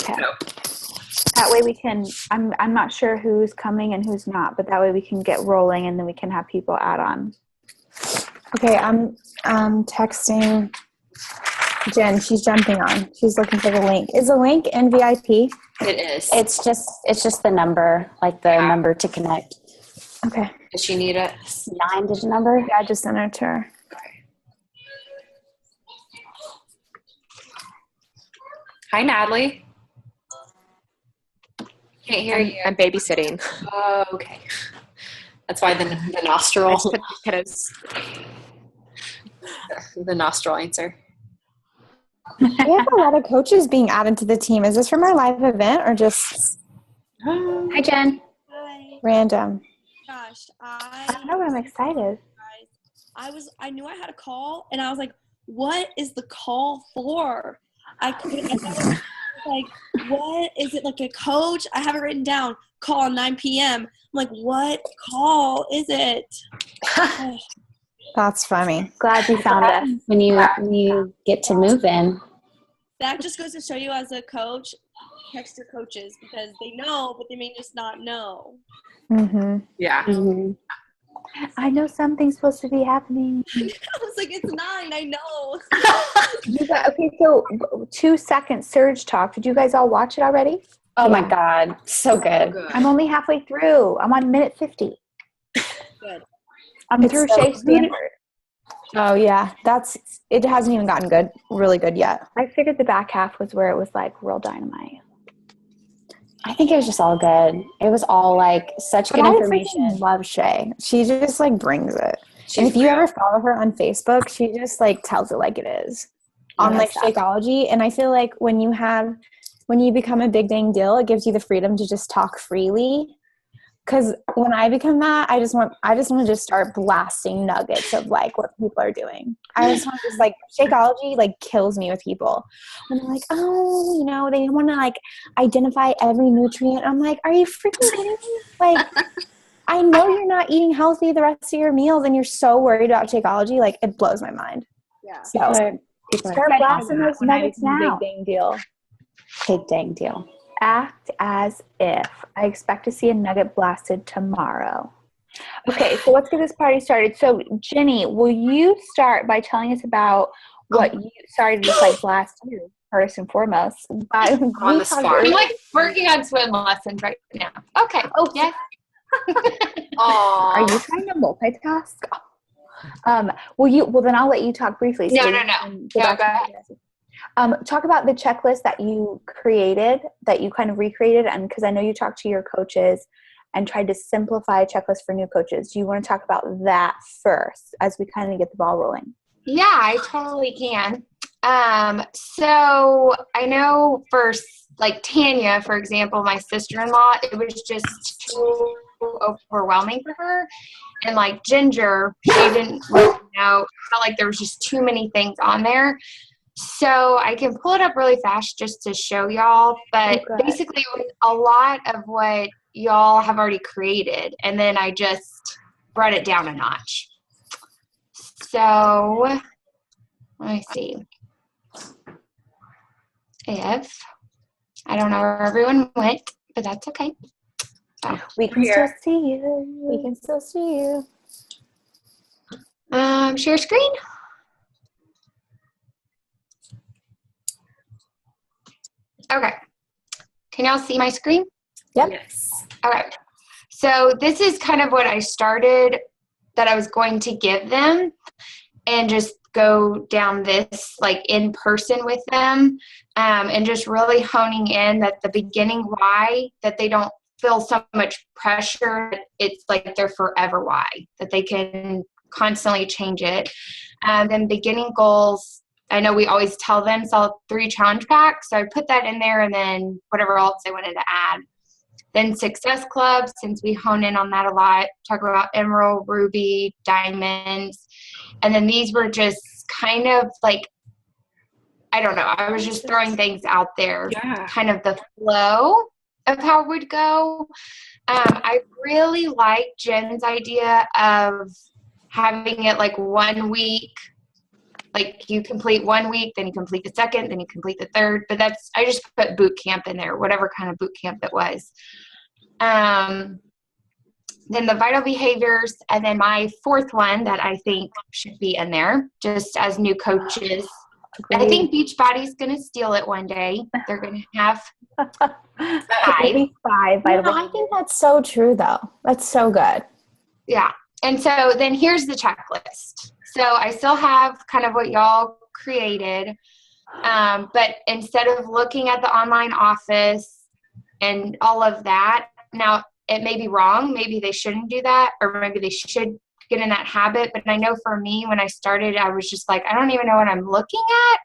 Okay. That way we can, I'm not sure who's coming and who's not, but that way we can get rolling and then we can have people add on. Okay, I'm texting Jen. She's jumping on. She's looking for the link. Is the link in VIP? It is. It's just the number, like the number to connect. Okay. Does she need it? 9-digit number? Yeah, I just sent her to her. Hi, Natalie. Can't hear you. I'm babysitting. Oh, okay. That's why the nostril. The nostril answer. We have a lot of coaches being added to the team. Is this from our live event or just Hi, Jen. Hi. random? Gosh, I don't know, but I'm excited. I knew I had a call, and I was like, "What is the call for?" I was like, "What is it? Like a coach?" I have it written down. Call 9 p.m. I'm like, "What call is it?" That's funny. Glad you found us. When you get to move in. That just goes to show you, as a coach, text your coaches because they know, but they may just not know. Mm-hmm. Yeah. Mm-hmm. I know something's supposed to be happening. I was like, "It's 9. I know." Okay, so 2 second surge talk. Did you guys all watch it already? Oh my God. So good. I'm only halfway through. I'm on minute 50. Good. I'm through so Shea good. Stanford. Oh yeah, it hasn't even gotten good, really good yet. I figured the back half was where it was like real dynamite. I think it was just all good. It was all like such good information. I love Shay. She just like brings it. She's and if you real. ever follow her on Facebook, she just like tells it like it is on like Shakeology. And I feel like when you become a big dang deal, it gives you the freedom to just talk freely. Because when I become that, I just want to just start blasting nuggets of like what people are doing. I just want to just like Shakeology like kills me with people when they're like, oh, they want to like identify every nutrient. I'm like, are you freaking kidding me? Like, I know you're not eating healthy the rest of your meals, and you're so worried about Shakeology. Like, it blows my mind. Yeah. So Start blasting those nuggets now. Big dang deal. Big dang deal. Act as if. I expect to see a nugget blasted tomorrow. Okay, so let's get this party started. So, Jenny, will you start by telling us about what you started this like last year, first and foremost? On the spot. I'm like working on swim lessons right now. Okay. Oh, yes. Are you trying to multitask? Well, then I'll let you talk briefly. No. Go ahead. Talk about the checklist that you created, that you kind of recreated, and because I know you talked to your coaches and tried to simplify a checklist for new coaches. Do you want to talk about that first as we kind of get the ball rolling? Yeah, I totally can. So I know for like Tanya, for example, my sister-in-law, it was just too overwhelming for her. And like Ginger, she didn't really know, felt like there was just too many things on there. So I can pull it up really fast just to show y'all, but basically it was a lot of what y'all have already created, and then I just brought it down a notch. So let me see. If I don't know where everyone went, but that's okay. We can still see you. We can still see you. Share screen. Okay. Can y'all see my screen? Yep. Yes. Okay. So this is kind of what I started that I was going to give them, and just go down this like in person with them, and just really honing in that the beginning why, that they don't feel so much pressure. It's like their forever why, that they can constantly change it. Then beginning goals. I know we always tell them sell 3 challenge packs, so I put that in there, and then whatever else I wanted to add. Then success clubs, since we hone in on that a lot, talk about emerald, ruby, diamonds. And then these were just kind of like, I don't know, I was just throwing things out there, kind of the flow of how it would go. I really like Jen's idea of having it like 1 week like you complete 1 week, then you complete the second, then you complete the third. But I just put boot camp in there, whatever kind of boot camp it was. Then the vital behaviors, and then my fourth one that I think should be in there, just as new coaches. I think Beachbody's going to steal it one day. They're going to have 5. I think that's so true, though. That's so good. Yeah. And so then here's the checklist. So I still have kind of what y'all created, but instead of looking at the online office and all of that, now it may be wrong. Maybe they shouldn't do that, or maybe they should get in that habit. But I know for me, when I started, I was just like, I don't even know what I'm looking at.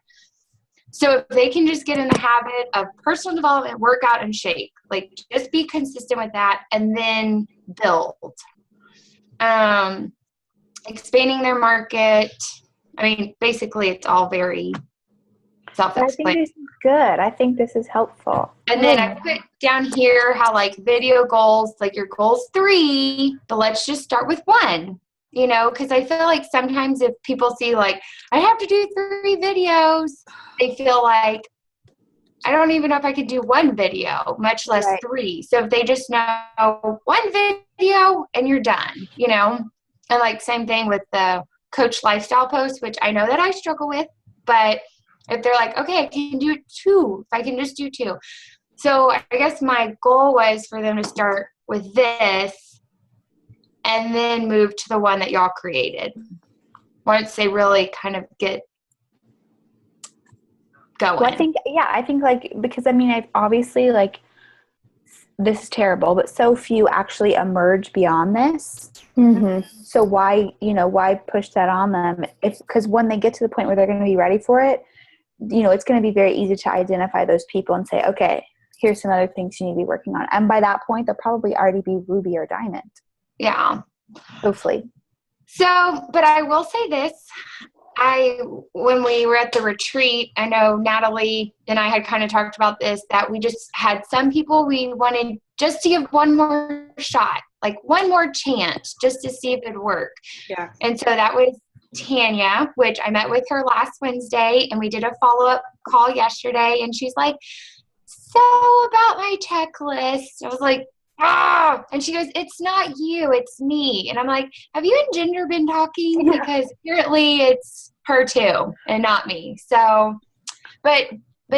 So if they can just get in the habit of personal development, workout, and shape, like just be consistent with that and then build. Expanding their market. I mean, basically it's all very self-explanatory. I think this is good. I think this is helpful. And then I put down here how like video goals, like your goal's 3, but let's just start with 1, you know, because I feel like sometimes if people see like, I have to do 3 videos, they feel like, I don't even know if I could do 1 video, much less 3. So if they just know 1 video and you're done, you know, and like same thing with the coach lifestyle post, which I know that I struggle with, but if they're like, okay, I can do 2, if I can just do 2. So I guess my goal was for them to start with this and then move to the one that y'all created once they really kind of get going. Well, I think like, because I mean, I've obviously like, this is terrible, but so few actually emerge beyond this. Mm-hmm. So why push that on them? Because when they get to the point where they're going to be ready for it, you know, it's going to be very easy to identify those people and say, okay, here's some other things you need to be working on. And by that point, they'll probably already be ruby or diamond. Yeah. Hopefully. So, but I will say this. When we were at the retreat, I know Natalie and I had kind of talked about this, that we just had some people we wanted just to give one more shot, like one more chance just to see if it would work. Yeah. And so that was Tanya, which I met with her last Wednesday, and we did a follow-up call yesterday, and she's like, so about my checklist. I was like, ah, and she goes, it's not you, it's me. And I'm like, have you and Ginger been talking? Because apparently it's her too and not me. So, but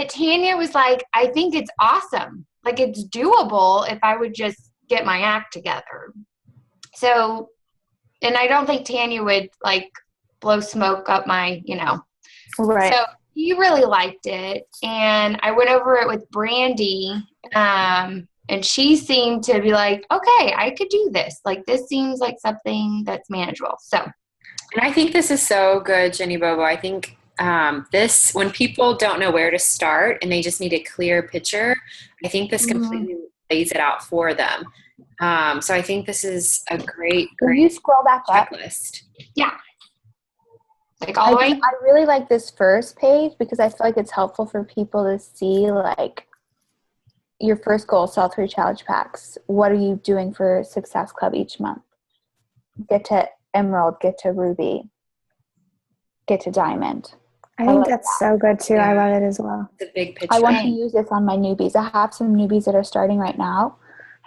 Tanya was like, I think it's awesome. Like it's doable if I would just get my act together. So, and I don't think Tanya would like blow smoke up my, you know. Right. So he really liked it. And I went over it with Brandy, and she seemed to be like, okay, I could do this. Like, this seems like something that's manageable. So, and I think this is so good, Jenny Bobo. I think this, when people don't know where to start and they just need a clear picture, I think this completely lays it out for them. So I think this is a great Can you scroll back checklist. Yeah. Like all the way? I really like this first page because I feel like it's helpful for people to see like your first goal, sell 3 challenge packs. What are you doing for Success Club each month? Get to Emerald, get to Ruby, get to Diamond. I think that's so good too. Yeah. I love it as well. The big picture. I want to use this on my newbies. I have some newbies that are starting right now.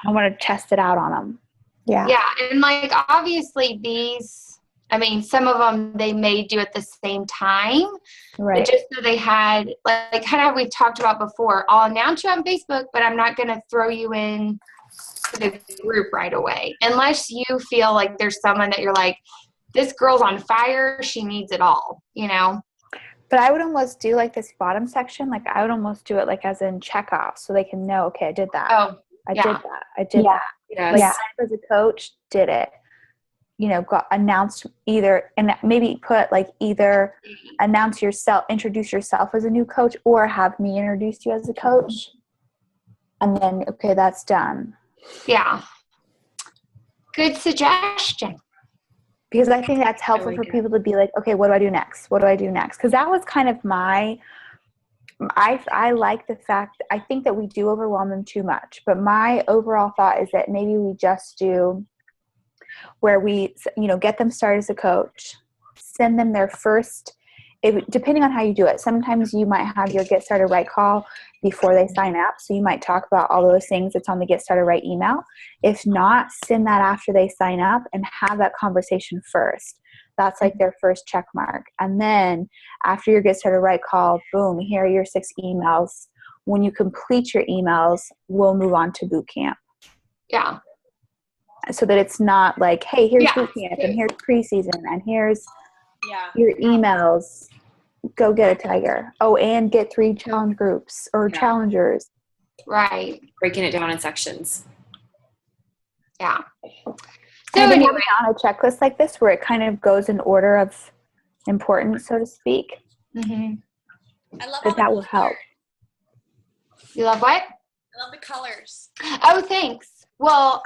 I want to test it out on them. Yeah. Yeah. And like, obviously these, I mean, some of them they may do at the same time, right? But just so they had, like kind of how we've talked about before, I'll announce you on Facebook, but I'm not going to throw you in the group right away. Unless you feel like there's someone that you're like, this girl's on fire, she needs it all, you know? But I would almost do like this bottom section, like I would almost do it like as in check off so they can know, okay, I did that. Oh, I did that. Yes. Like as a coach, did it. You know, got announced either, and maybe put like either announce yourself, introduce yourself as a new coach, or have me introduce you as a coach. And then, okay, that's done. Yeah. Good suggestion. Because I think that's helpful for people to be like, okay, what do I do next? What do I do next? Because that was kind of I like the fact, I think that we do overwhelm them too much. But my overall thought is that maybe we just do where we, you know, get them started as a coach, send them their first depending on how you do it, sometimes you might have your Get Started Right call before they sign up. So you might talk about all those things that's on the Get Started Right email. If not, send that after they sign up and have that conversation first. That's like their first check mark. And then after your Get Started Right call, boom, here are your 6 emails. When you complete your emails, we'll move on to boot camp. Yeah. So that it's not like, hey, here's boot camp and here's preseason and here's your emails. Go get a tiger. Oh, and get 3 challenge groups or challengers. Right. Breaking it down in sections. Yeah. So anyway, on a checklist like this where it kind of goes in order of importance, so to speak, mm-hmm. I love that will help. You love what? I love the colors. Oh, thanks. Well,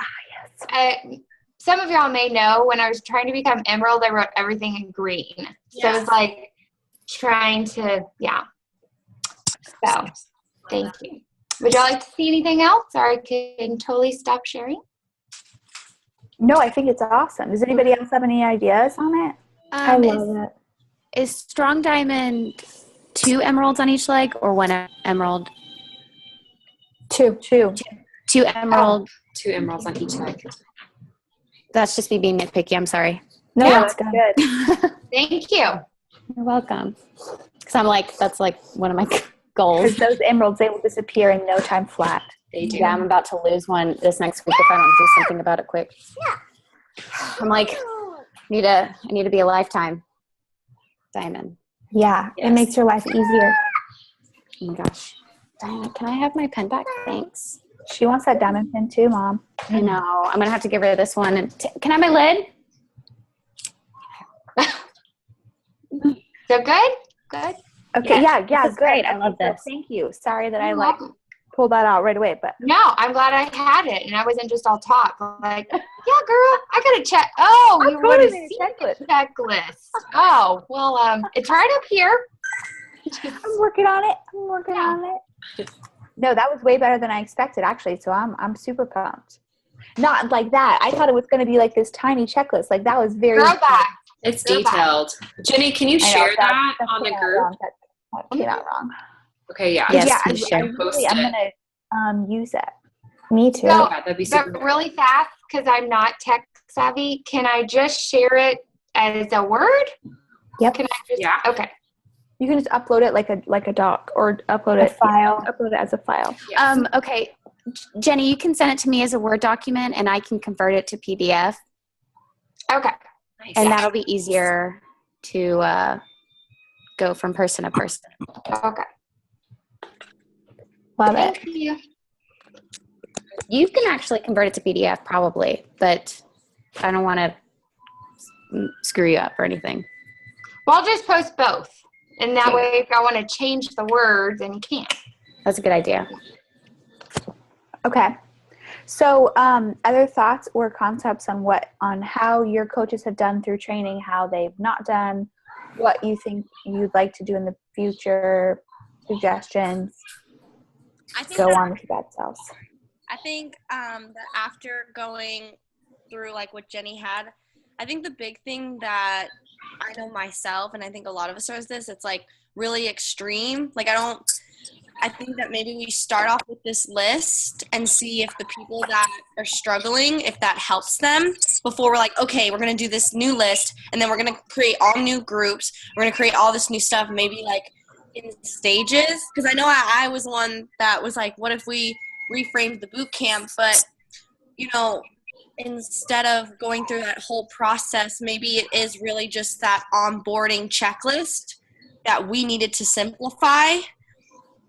yes. Some of y'all may know when I was trying to become Emerald, I wrote everything in green. So it was like trying to, So, thank you. Would y'all like to see anything else, or I can totally stop sharing? No, I think it's awesome. Does anybody else have any ideas on it? I love it. Is Strong Diamond 2 emeralds on each leg or 1 emerald? 2 emerald. 2 emeralds on each leg. That's just me being nitpicky. I'm sorry. No, that's good. Thank you. You're welcome. Because I'm like, that's like one of my goals. Because those emeralds, they will disappear in no time flat. They do. Yeah, I'm about to lose one this next week if I don't do something about it quick. I'm like, I need to be a lifetime diamond. Yeah, it makes your life easier. Oh my gosh. Diana, can I have my pen back? Thanks. She wants that diamond pin too, Mom. I know. I'm going to have to give her this one. And can I have my lid? So good? Good. Okay, yeah, good. Great. I love this. Thank you. Sorry that I pulled that out right away, but no, I'm glad I had it and I wasn't just all talk. Like, yeah, girl, I gotta check. Oh, you want to see the checklist? Oh, well, it's right up here. I'm working on it. No, that was way better than I expected, actually. So I'm super pumped. Not like that. I thought it was going to be like this tiny checklist. Like that was very. Girl back. It's detailed. Jenny, can you share that on the group? That came out wrong. Okay, yeah. Yes, I'm Post it. going to use it. Me too. So, that'd be super but really fast, because I'm not tech savvy, can I just share it as a Word? Yep. Can I just? Yeah. Okay. You can just upload it like a doc or upload it file. Upload it as a file. Yes. Okay. Jenny, you can send it to me as a Word document and I can convert it to PDF. Okay. Nice. And that'll be easier to go from person to person. Okay. Love it. Thank you. You can actually convert it to PDF probably, but I don't want to screw you up or anything. Well, I'll just post both. And that way, if I want to change the words, then you can. That's a good idea. Okay. So other thoughts or concepts on how your coaches have done through training, how they've not done, what you think you'd like to do in the future, suggestions? Go on with that selves. I think that after going through like what Jenny had, I think the big thing that I know myself, and I think a lot of us are this, it's like really extreme. Like I think that maybe we start off with this list and see if the people that are struggling, if that helps them before we're like, okay, we're going to do this new list and then we're going to create all new groups. We're going to create all this new stuff, maybe like in stages. Because I know I was one that was like, what if we reframed the boot camp? But, instead of going through that whole process, maybe it is really just that onboarding checklist that we needed to simplify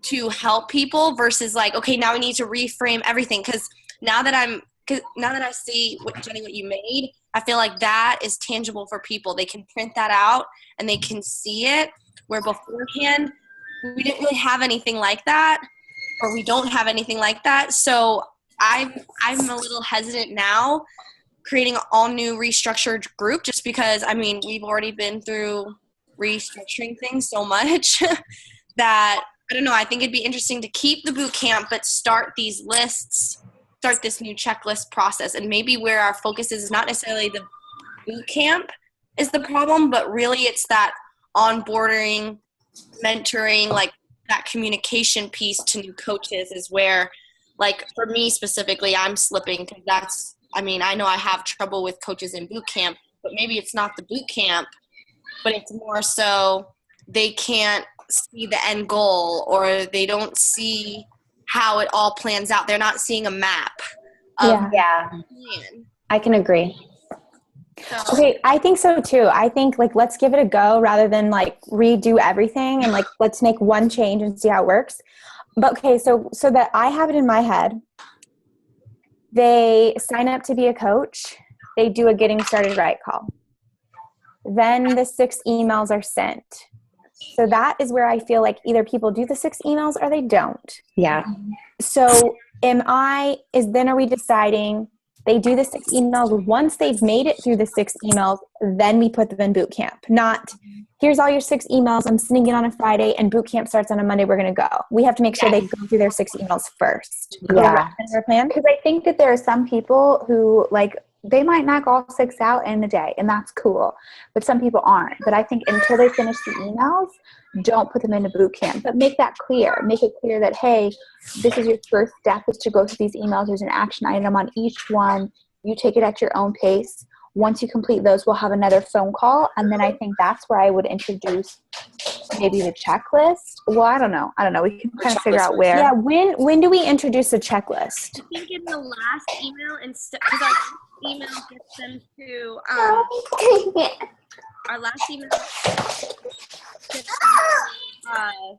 to help people versus like, okay, now we need to reframe everything. Because now that I see what you made, I feel like that is tangible for people. They can print that out and they can see it, where beforehand we didn't really have anything like that, or we don't have anything like that. So I'm a little hesitant now creating an all new restructured group, just because we've already been through restructuring things so much that I don't know. I think it'd be interesting to keep the boot camp, but start these lists, start this new checklist process. And maybe where our focus is not necessarily the boot camp is the problem, but really it's that onboarding, mentoring, like that communication piece to new coaches is where, like for me specifically, I'm slipping because I know I have trouble with coaches in boot camp, but maybe it's not the boot camp, but it's more so they can't see the end goal or they don't see how it all plans out. They're not seeing a map of Yeah. plan. I can agree. So, Okay, I think so too. I think like let's give it a go rather than like redo everything and like let's make one change and see how it works. But okay, so that I have it in my head, they sign up to be a coach, they do a getting started right call. Then the 6 emails are sent. So that is where I feel like either people do the 6 emails or they don't. Yeah. So are we deciding they do the 6 emails once they've made it through the 6 emails, then we put them in boot camp? Not, here's all your 6 emails, I'm sending it on a Friday and boot camp starts on a Monday, we're going to go. We have to make sure they go through their 6 emails first. Yeah. Is there a plan? Because I think that there are some people who, like, they might knock all 6 out in a day, and that's cool. But some people aren't. But I think until they finish the emails, don't put them into boot camp. But make that clear. Make it clear that, hey, this is your first step is to go through these emails. There's an action item on each one. You take it at your own pace. Once you complete those, we'll have another phone call. And then I think that's where I would introduce maybe the checklist. Well, I don't know. We can kind of figure out where. Yeah, when do we introduce the checklist? I think in the last email, because our last email gets them to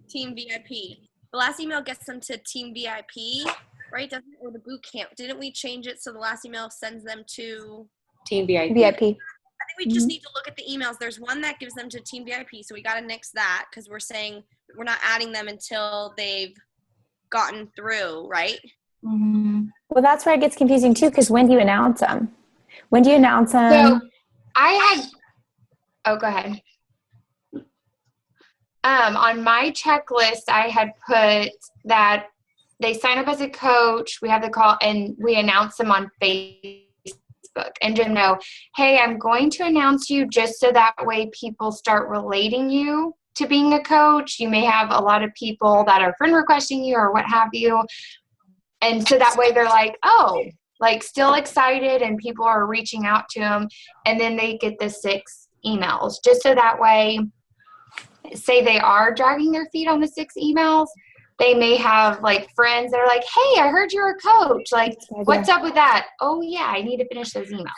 Team VIP. The last email gets them to Team VIP, right? Doesn't it? Or the boot camp? Didn't we change it so the last email sends them to Team VIP. VIP. I think we just need to look at the emails. There's one that gives them to Team VIP, so we got to nix that because we're saying we're not adding them until they've gotten through, right? Mm-hmm. Well, that's where it gets confusing too, because when do you announce them? So go ahead. On my checklist, I had put that they sign up as a coach, we have the call, and we announce them on Facebook. And just know, hey, I'm going to announce you just so that way people start relating you to being a coach. You may have a lot of people that are friend requesting you or what have you. And so that way they're like, oh, like still excited and people are reaching out to them. And then they get the 6 emails just so that way, say they are dragging their feet on the 6 emails, they may have like friends that are like, hey, I heard you're a coach. Like, what's up with that? Oh yeah, I need to finish those emails.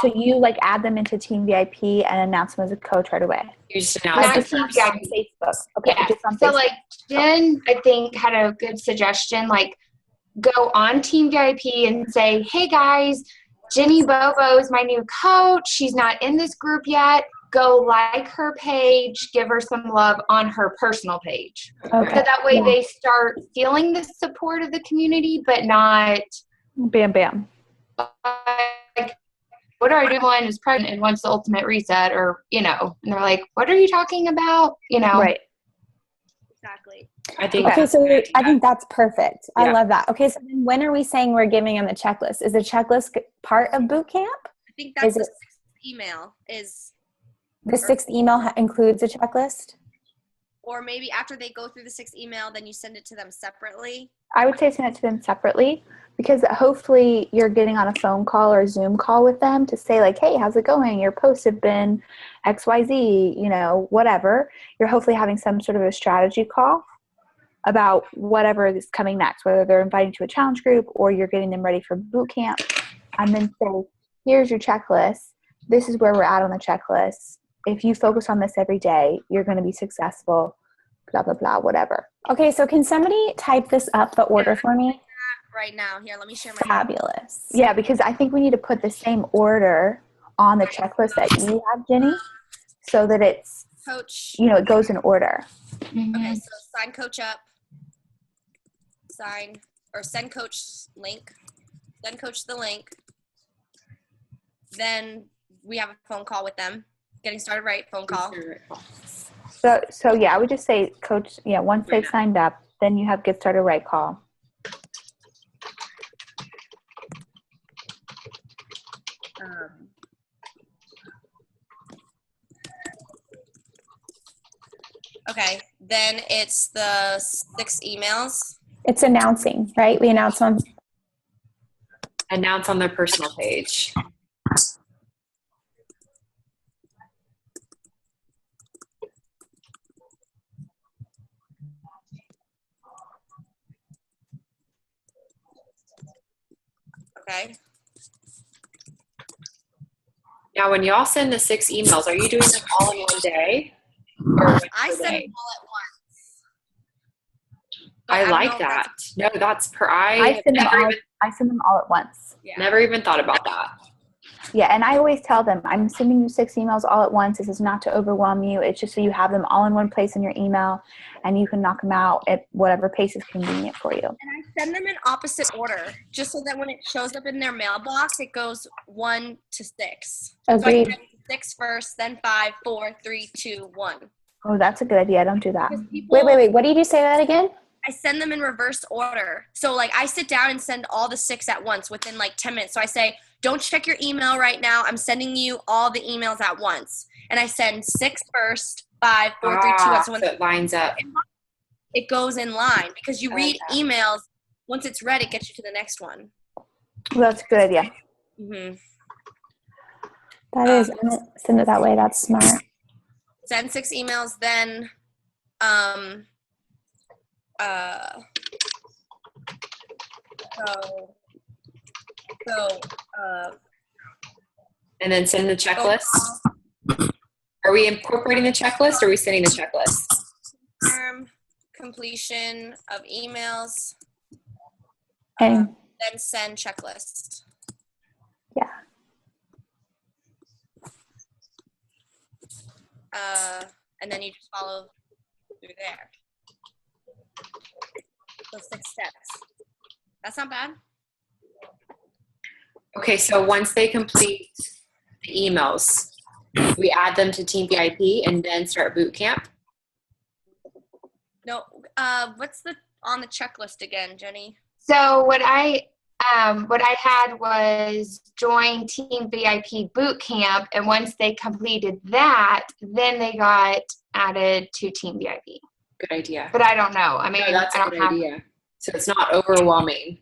So you like add them into Team VIP and announce them as a coach right away. You just announce Not it Team first. VIP. Facebook. Okay. Yeah. Just on So Facebook. like Jen, I think had a good suggestion, like go on Team VIP and say, hey guys, Jenny Bobo is my new coach. She's not in this group yet. Go like her page, give her some love on her personal page. Okay. So that way they start feeling the support of the community, but not Bam, bam. like, what are I doing? One is pregnant and wants the ultimate reset, or, and they're like, what are you talking about? Right. Exactly. I think. Okay, so I think that's perfect. I Yeah. love that. Okay, so then when are we saying we're giving them the checklist? Is the checklist part of boot camp? I think that's Is the it- 6th email is, The 6th email includes a checklist? or maybe after they go through the 6th email, then you send it to them separately. I would say send it to them separately because hopefully you're getting on a phone call or Zoom call with them to say like, hey, how's it going? Your posts have been XYZ, whatever. You're hopefully having some sort of a strategy call about whatever is coming next, whether they're inviting to a challenge group or you're getting them ready for boot camp, and then say, here's your checklist. This is where we're at on the checklist. If you focus on this every day, you're going to be successful, blah, blah, blah, whatever. Okay, so can somebody type this up, the order for me? Right now, here, let me share my. Fabulous. Yeah, because I think we need to put the same order on the checklist that you have, Jenny, so that it's, Coach. it goes in order. Okay, so sign coach up. Send coach link. Send coach the link. Then we have a phone call with them. Getting started right, phone call. So yeah, I would just say, coach, once they've signed up, then you have get started right call. Okay. Then it's the 6 emails. It's announcing, right? We announce on. Announce on their personal page. Okay. Now, when y'all send the 6 emails, are you doing them all in one day? Or I per send day? them all at once. But I don't like know if that. that's- No, that's per. I send them all at once. Yeah. Never even thought about that. Yeah, and I always tell them, I'm sending you 6 emails all at once. This is not to overwhelm you. It's just so you have them all in one place in your email, and you can knock them out at whatever pace is convenient for you. And I send them in opposite order, just so that when it shows up in their mailbox, it goes 1 to 6. Agreed. So I send 6 first, then 5, 4, 3, 2, 1. Oh, that's a good idea. Don't do that. Wait. What did you say that again? I send them in reverse order. So like I sit down and send all the 6 at once within like 10 minutes. So I say, don't check your email right now. I'm sending you all the emails at once. And I send 6 first, 5, 4, 3, 2, 1. So when it lines up. it goes in line, because you I read like that. emails. Once it's read, it gets you to the next one. Well, that's a good idea. Mm-hmm. That is, I don't send it that way. That's smart. Send 6 emails, then And then send the checklist. Are we incorporating the checklist or are we sending the checklist? completion of emails, And then send checklist. yeah. And then you just follow through there. Those 6 steps. That's not bad. Okay, so once they complete the emails, we add them to Team VIP and then start boot camp. No, what's on the checklist again, Jenny? So what I had was join Team VIP boot camp, and once they completed that, then they got added to Team VIP. Good idea. But I don't know. I mean, No, that's I a don't good have. idea. So it's not overwhelming.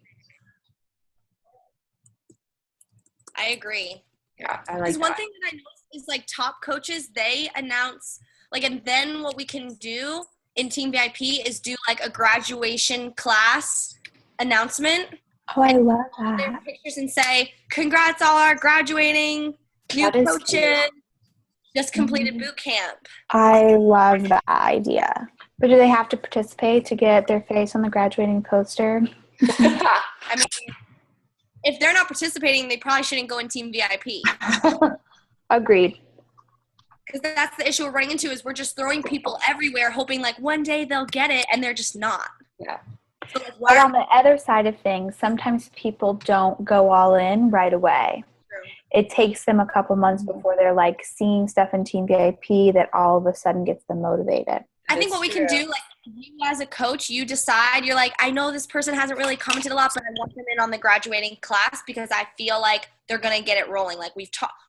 I agree. Yeah, I like Because that. one thing that I noticed is like top coaches, they announce like, and then what we can do in Team VIP is do like a graduation class announcement. Oh, I love Their that. pictures and say, "Congrats, all our graduating new That is coaches just completed boot camp." I love that idea. But do they have to participate to get their face on the graduating poster? I mean, if they're not participating, they probably shouldn't go in Team VIP. Agreed. Because that's the issue we're running into, is we're just throwing people everywhere hoping like one day they'll get it, and they're just not. Yeah. So like, But on the other side of things, sometimes people don't go all in right away. True. It takes them a couple months before they're like seeing stuff in Team VIP that all of a sudden gets them motivated. I think what we can do, like you as a coach, you decide, you're like, I know this person hasn't really commented a lot, but I want them in on the graduating class because I feel like they're going to get it rolling. Like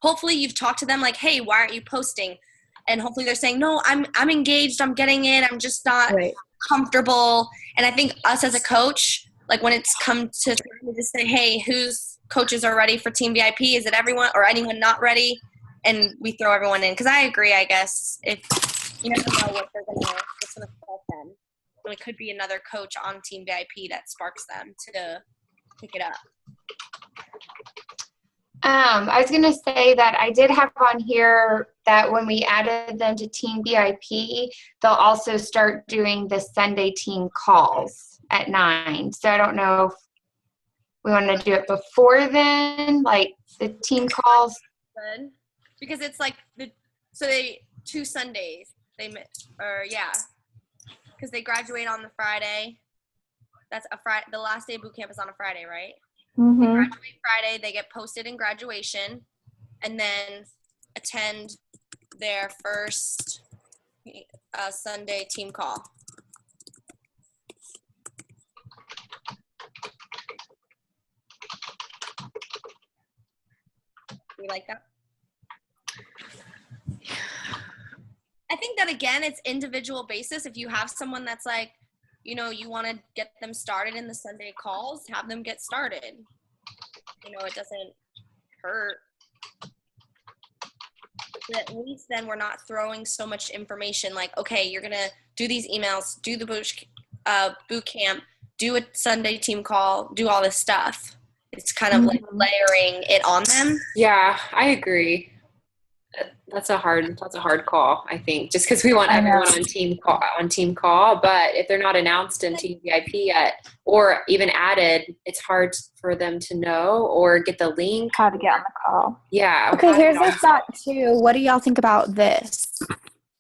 hopefully you've talked to them like, hey, why aren't you posting? And hopefully they're saying, no, I'm engaged. I'm getting in. I'm just not comfortable. And I think us as a coach, like when it's come to just say, hey, whose coaches are ready for Team VIP? Is it everyone or anyone not ready? And we throw everyone in. Because I agree, I guess, if you never know what's gonna spark them. And it could be another coach on Team VIP that sparks them to pick it up. I was going to say that I did have on here that when we added them to Team VIP, they'll also start doing the Sunday team calls at 9. So I don't know if we want to do it before then, like the team calls. Good. Because it's like they 2 Sundays. Because they graduate on the Friday. That's a Friday. The last day of boot camp is on a Friday, right? Mm-hmm. They graduate Friday. They get posted in graduation, and then attend their first Sunday team call. You like that? I think that, again, it's individual basis. If you have someone that's like, you know, you want to get them started in the Sunday calls, have them get started. You know, it doesn't hurt. But at least then we're not throwing so much information like, okay, you're going to do these emails, do the boot camp, do a Sunday team call, do all this stuff. It's kind of like layering it on them. Yeah, I agree. That's a hard call, I think, just because we want everyone on team call. But if they're not announced in Team VIP yet, or even added, it's hard for them to know or get the link. How to get on the call. Yeah. Okay, here's a thought too. What do y'all think about this?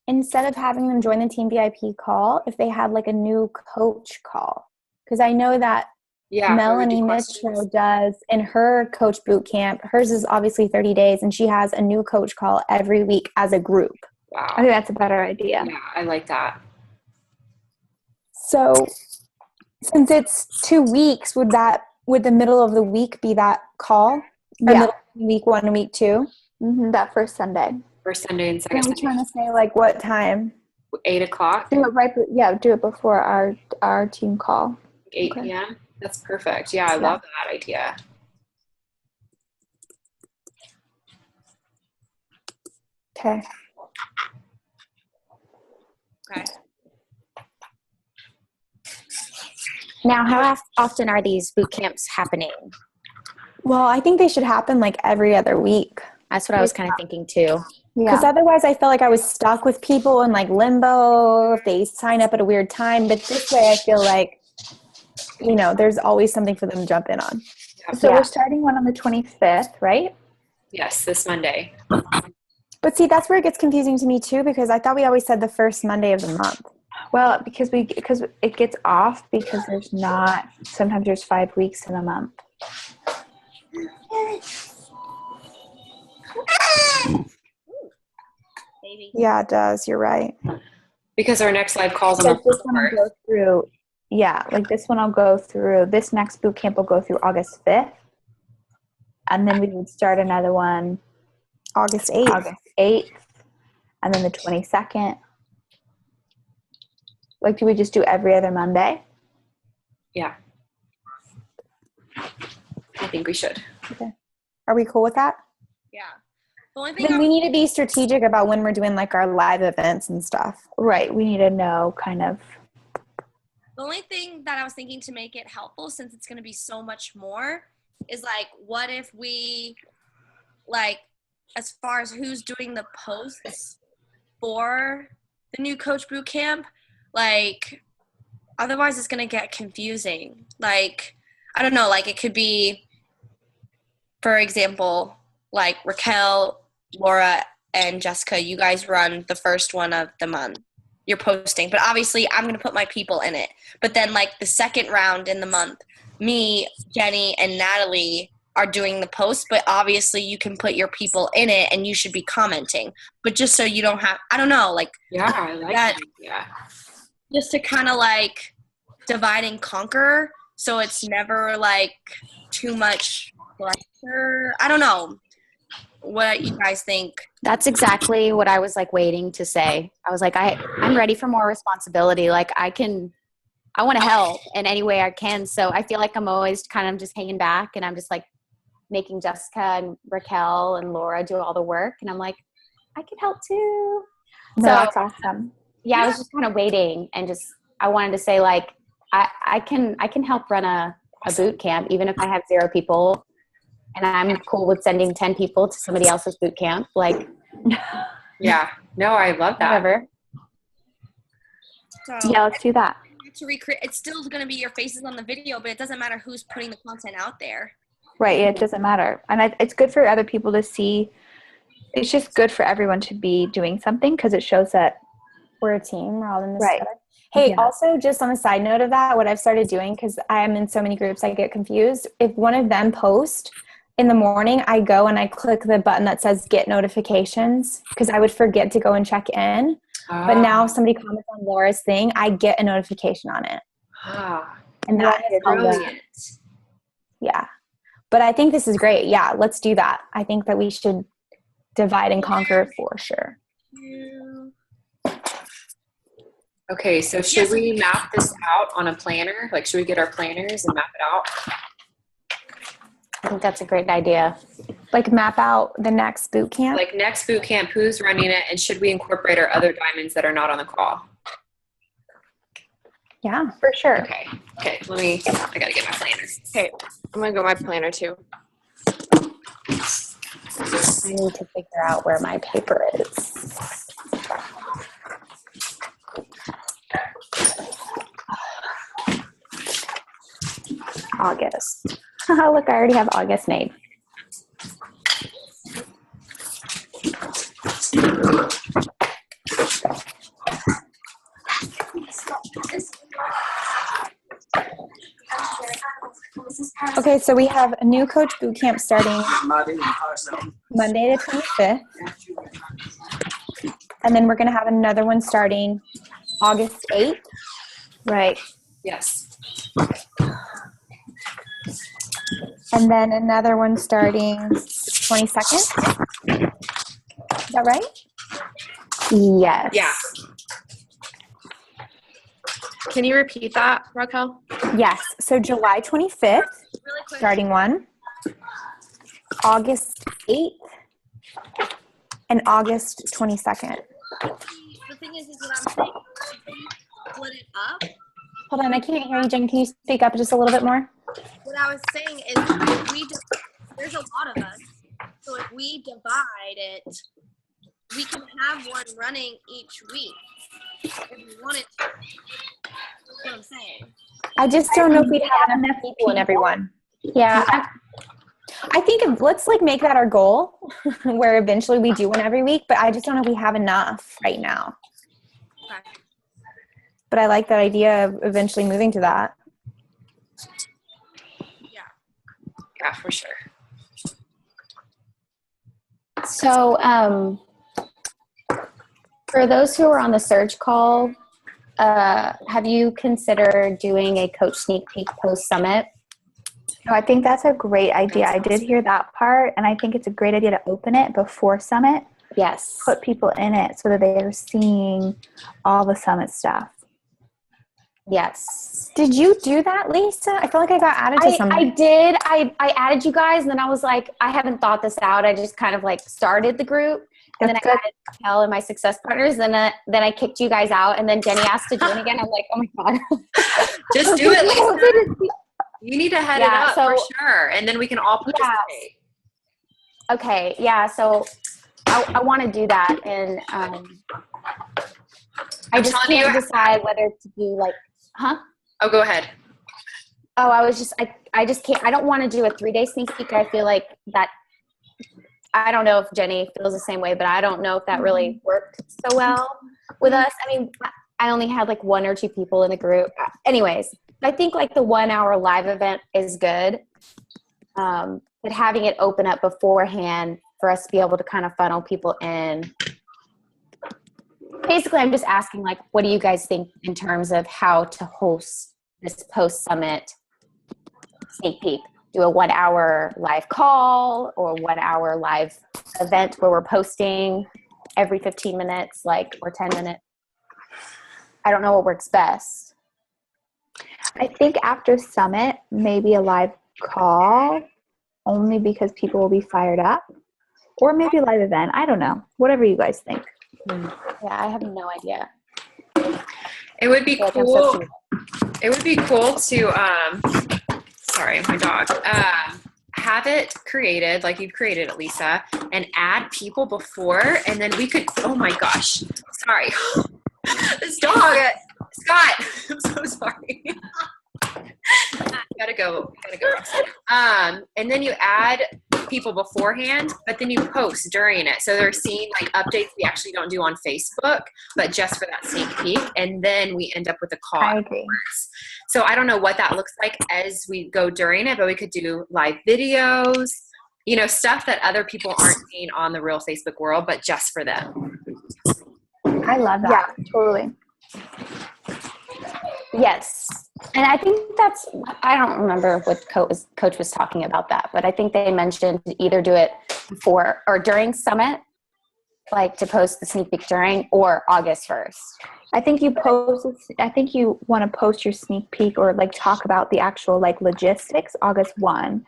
Instead of having them join the Team VIP call, if they had like a new coach call, because I know that Melanie Mitchell does in her coach boot camp. Hers is obviously 30 days, and she has a new coach call every week as a group. Wow. I think that's a better idea. Yeah, I like that. So since it's 2 weeks, would the middle of the week be that call? Or middle of week 1 and week 2? Mm-hmm, that first Sunday. First Sunday and second Sunday. Sunday. I'm trying to say like what time? 8 o'clock. Do it do it before our team call. 8 p.m. That's perfect. Yeah, I love that idea. Okay. Now, how often are these boot camps happening? Well, I think they should happen like every other week. That's what I was kind of thinking too. Because otherwise I felt like I was stuck with people in like limbo if they sign up at a weird time. But this way I feel like, you know, there's always something for them to jump in on. So we're starting one on the 25th, right? Yes, this Monday. But see, that's where it gets confusing to me too, because I thought we always said the first Monday of the month. Well, because it gets off because sometimes there's 5 weeks in a month. Baby. Yeah, it does. You're right. Because our next live calls on This one will go through. Yeah, like this one I'll go through. This next boot camp will go through August 5th. And then we would start another one August 8th. And then the 22nd. Like, do we just do every other Monday? Yeah. I think we should. Okay. Are we cool with that? Yeah. The only thing Then we need to be strategic about when we're doing like our live events and stuff. Right. We need to know kind of. The only thing that I was thinking to make it helpful, since it's going to be so much more, is like, what if we, like, as far as who's doing the posts for the new coach boot camp, like, otherwise it's going to get confusing. Like, I don't know, like, it could be, for example, like Raquel, Laura, and Jessica, you guys run the first one of the month. You're posting, but obviously I'm going to put my people in it. But then like the second round in the month, me, Jenny, and Natalie are doing the post, but obviously you can put your people in it and you should be commenting. But just so you don't have, I don't know, like. Yeah, I like that. Yeah. Just to kind of like divide and conquer, so it's never like too much pressure. I don't know what you guys think. That's exactly what I was like waiting to say. I was like, I'm ready for more responsibility. Like I want to help in any way I can. So I feel like I'm always kind of just hanging back, and I'm just like making Jessica and Raquel and Laura do all the work. And I'm like, I can help too. No, So that's awesome. yeah, I was just kind of waiting, and just, I wanted to say like, I can help run a boot camp, even if I have 0 people. And I'm cool with sending 10 people to somebody else's boot camp. Like, yeah, no, I love that. Whatever. So Yeah, let's do that. to recreate, it's still going to be your faces on the video, but it doesn't matter who's putting the content out there. Right. Yeah, it doesn't matter. And it's good for other people to see. It's just good for everyone to be doing something because it shows that we're a team. We're all in this Right. together. Hey, Yeah. also just on the side note of that, what I've started doing, because I am in so many groups, I get confused. If one of them post in the morning, I go and I click the button that says get notifications, because I would forget to go and check in. But now if somebody comments on Laura's thing, I get a notification on it. And that is brilliant. Yeah. But I think this is great. Yeah, let's do that. I think that we should divide and conquer for sure. Okay, so should we map this out on a planner? Like, should we get our planners and map it out? I think that's a great idea. Like map out the next boot camp? Like next boot camp, who's running it, and should we incorporate our other diamonds that are not on the call? Yeah, for sure. Okay, I gotta get my planners. Okay, I'm gonna go my planner too. I need to figure out where my paper is. August. Look, I already have August made. Okay, so we have a new coach boot camp starting Monday the 25th. And then we're going to have another one starting August 8th. Right. Yes. And then another one starting 22nd. Is that right? Yes. Yeah. Can you repeat that, Raquel? Yes. So July 25th, Really quick. starting one. August 8th. And August 22nd. The thing is what I'm saying. Split it up. Hold on, I can't hear you, Jen. Can you speak up just a little bit more? What I was saying is there's a lot of us. So if we divide it, we can have one running each week if we wanted to. That's what I'm saying. I just don't know if we'd have enough people in everyone. Yeah. I think let's like make that our goal where eventually we do one every week, but I just don't know if we have enough right now. Okay. But I like that idea of eventually moving to that. Yeah, for sure. So, for those who are on the surge call, have you considered doing a coach sneak peek post summit? No, I think that's a great idea. I did hear that part, and I think it's a great idea to open it before summit. Yes. Put people in it so that they are seeing all the summit stuff. Yes. Did you do that, Lisa? I feel like I got added to something. I did. I added you guys, and then I was like, I haven't thought this out. I just kind of like started the group, and That's then I good. added Raquel and my success partners, and then I kicked you guys out, and then Jenny asked to join again. I'm like, oh my god. Just do it, Lisa. You need to head it Yeah, up so- for sure, and then we can all participate. Okay. Yeah. So I want to do that, and I just telling you- can't decide whether to do like, huh? Oh, go ahead. Oh, I just can't. I don't want to do a 3-day sneak peek. I feel like that. I don't know if Jenny feels the same way, but I don't know if that really worked so well with us. I mean, I only had like 1 or 2 people in the group. Anyways, I think like the 1 hour live event is good. But having it open up beforehand for us to be able to kind of funnel people in. Basically, I'm just asking like, what do you guys think in terms of how to host this post summit sneak peek? Do a 1 hour live call or 1 hour live event where we're posting every 15 minutes, like, or 10 minutes. I don't know what works best. I think after summit, maybe a live call, only because people will be fired up, or maybe a live event. I don't know. Whatever you guys think. Yeah, I have no idea. It would be I feel like I'm so cool. It would be cool to, sorry, my dog, have it created like you've created it, Lisa, and add people before, and then we could, oh my gosh, sorry. This dog, Scott, I'm so sorry. Gotta go. And then you add people beforehand, but then you post during it. So they're seeing like updates we actually don't do on Facebook, but just for that sneak peek. And then we end up with a call. I agree. afterwards. So I don't know what that looks like as we go during it, but we could do live videos, stuff that other people aren't seeing on the real Facebook world, but just for them. I love that. Yeah, totally. Yes. And I think I don't remember what coach was talking about that, but I think they mentioned to either do it before or during summit like to post the sneak peek during, or August 1st? I think you want to post your sneak peek or like talk about the actual like logistics August 1,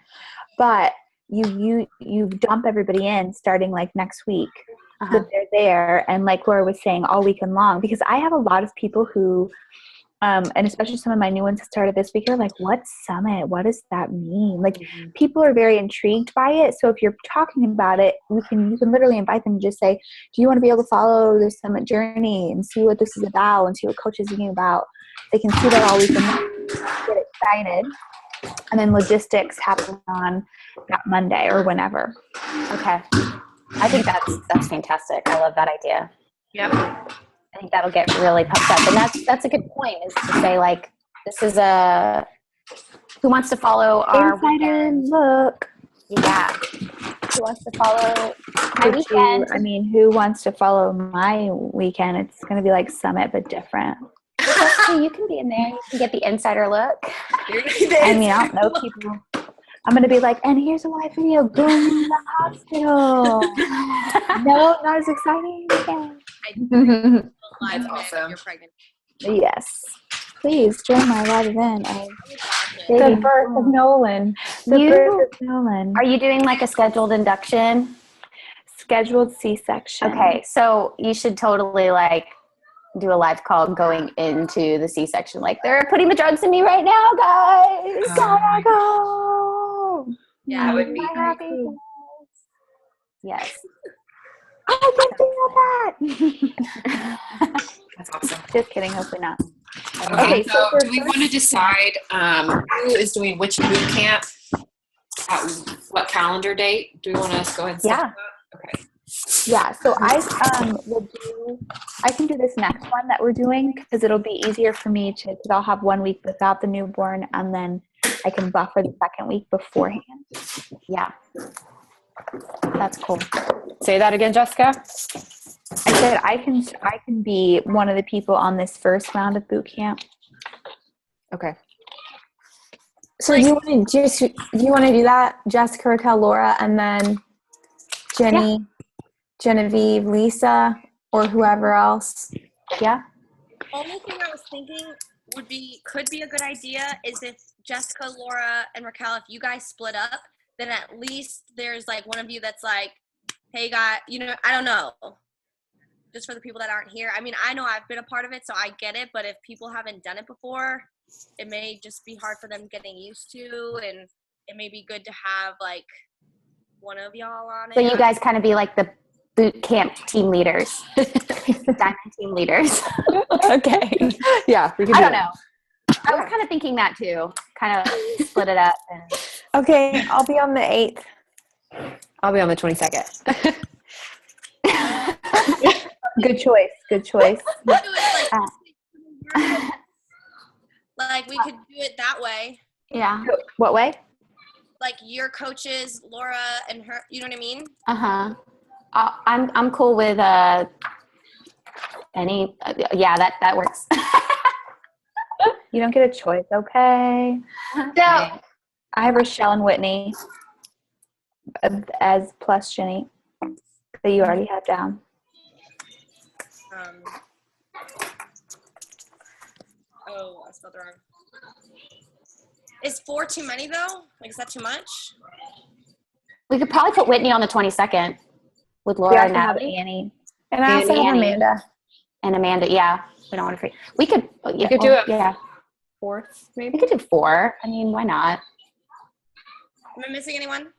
but you dump everybody in starting like next week. So they're there, and like Laura was saying, all weekend long, because I have a lot of people who and especially some of my new ones that started this week are like, what summit? What does that mean? Like people are very intrigued by it. So if you're talking about it, you can literally invite them to just say, do you want to be able to follow the summit journey and see what this is about and see what Coach is thinking about? They can see that all weekend long, get excited. And then logistics happen on that Monday or whenever. Okay. I think that's fantastic. I love that idea. Yep. I think that'll get really pumped up. And that's a good point, is to say like, this is who wants to follow our Insider weekend? look. Yeah. Who wants to follow my weekend? Who wants to follow my weekend? It's going to be like Summit, but different. Jessica, you can be in there. You can get the insider look. I mean, I don't know people. I'm going to be like, and here's a live video going in the hospital. No, not as exciting. That's awesome. You're pregnant. Yes. Please join my live event. The birth of Nolan. Nolan. Are you doing like a scheduled induction? Scheduled C-section. Okay, so you should totally like do a live call going into the C-section. Like, they're putting the drugs in me right now, guys. Gotta go. Yeah, that would be happy. Yes. I can feel that. That's awesome. Just kidding. Hopefully not. Okay, so do we want to decide who is doing which boot camp at what calendar date? Do we want to go ahead and start that? Okay. Yeah, so I can do this next one that we're doing because it'll be easier for me because I'll have 1 week without the newborn, and then I can buffer the second week beforehand. Yeah. That's cool. Say that again, Jessica. I said I can be one of the people on this first round of boot camp. Okay. So do you want to do that, Jessica, Raquel, Laura, and then Jenny, Genevieve, Lisa, or whoever else? Yeah. Only thing I was thinking could be a good idea is if Jessica, Laura, and Raquel, if you guys split up, then at least there's like one of you that's like, hey guys, I don't know. Just for the people that aren't here. I mean, I know I've been a part of it, so I get it, but if people haven't done it before, it may just be hard for them getting used to, and it may be good to have like one of y'all on it. So you guys kind of be like the boot camp team leaders, diamond team leaders. Okay. Yeah, we can I don't know. I was kind of thinking that too. Kind of split it up. Okay, I'll be on the 8th. I'll be on the 22nd. Good choice. Good choice. Like we could do it that way. Yeah. What way? Like your coaches, Laura and her. You know what I mean? I'm cool with any. Yeah, that works. You don't get a choice, okay? So I have Rochelle and Whitney as plus Jenny that you already have down. Oh, I spelled it wrong. Is 4 too many though? Like, is that too much? We could probably put Whitney on the 22nd with We Laura and also have Natalie. Annie. And I also have Annie. Amanda. And Amanda, yeah. We don't want to free. We could do it. Yeah. 4th, maybe? We could do 4. I mean, why not? Am I missing anyone?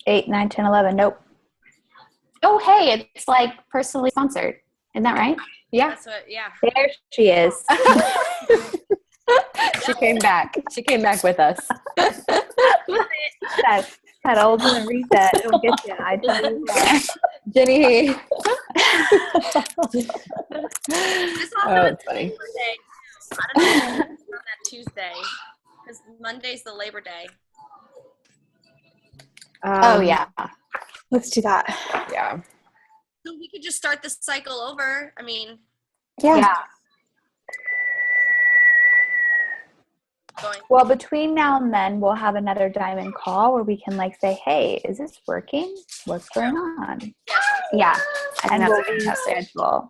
8, 9, 10, 11. Nope. Oh, hey, it's like personally sponsored. Isn't that right? Yeah. That's what. Yeah. There she is. She came back. She came back with us. that old one reset. It'll get you. I tell you what. Jenny. This also Oh, is it's funny. Labor Day. I don't know if it's on that Tuesday because Monday's the Labor Day. Oh, yeah. Let's do that. Yeah. So we could just start the cycle over. I mean, Yeah. going going. Well, between now and then, we'll have another diamond call where we can like say, "Hey, is this working? What's going on?" Yeah. I think And that's we'll fantastic. reschedule.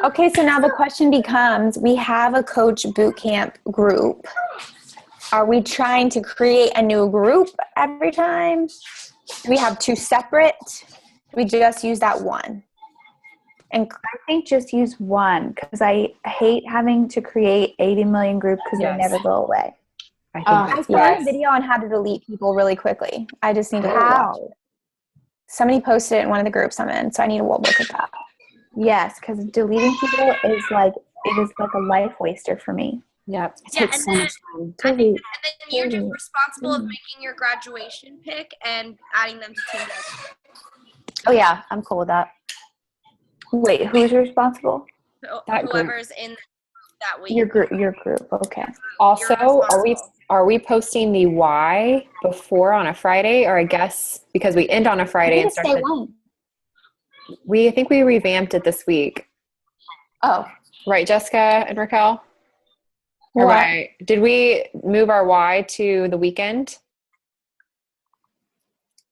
Okay, so now the question becomes, we have a coach bootcamp group. Are we trying to create a new group every time? Do we have two separate? Do we just use that one? And I think just use one because I hate having to create 80 million groups because Yes. they never go away. I think I that's saw a video on how to delete people really quickly. I just need to watch How? it. Somebody posted it in one of the groups I'm in, so I need to look at that. Yes, because deleting people is like a life waster for me. Yep. It Yeah, takes and so then- much time. I think, and then you're just responsible of making your graduation pick and adding them to Team Desk. Oh yeah, I'm cool with that. Wait, who's responsible? So That group. whoever's in that week. Your group. Okay. Also, You're responsible. are we posting the why before on a Friday, or I guess because we end on a Friday and start Day the, one. I think we revamped it this week. Oh, Right, Jessica and Raquel? Or What? did we move our why to the weekend?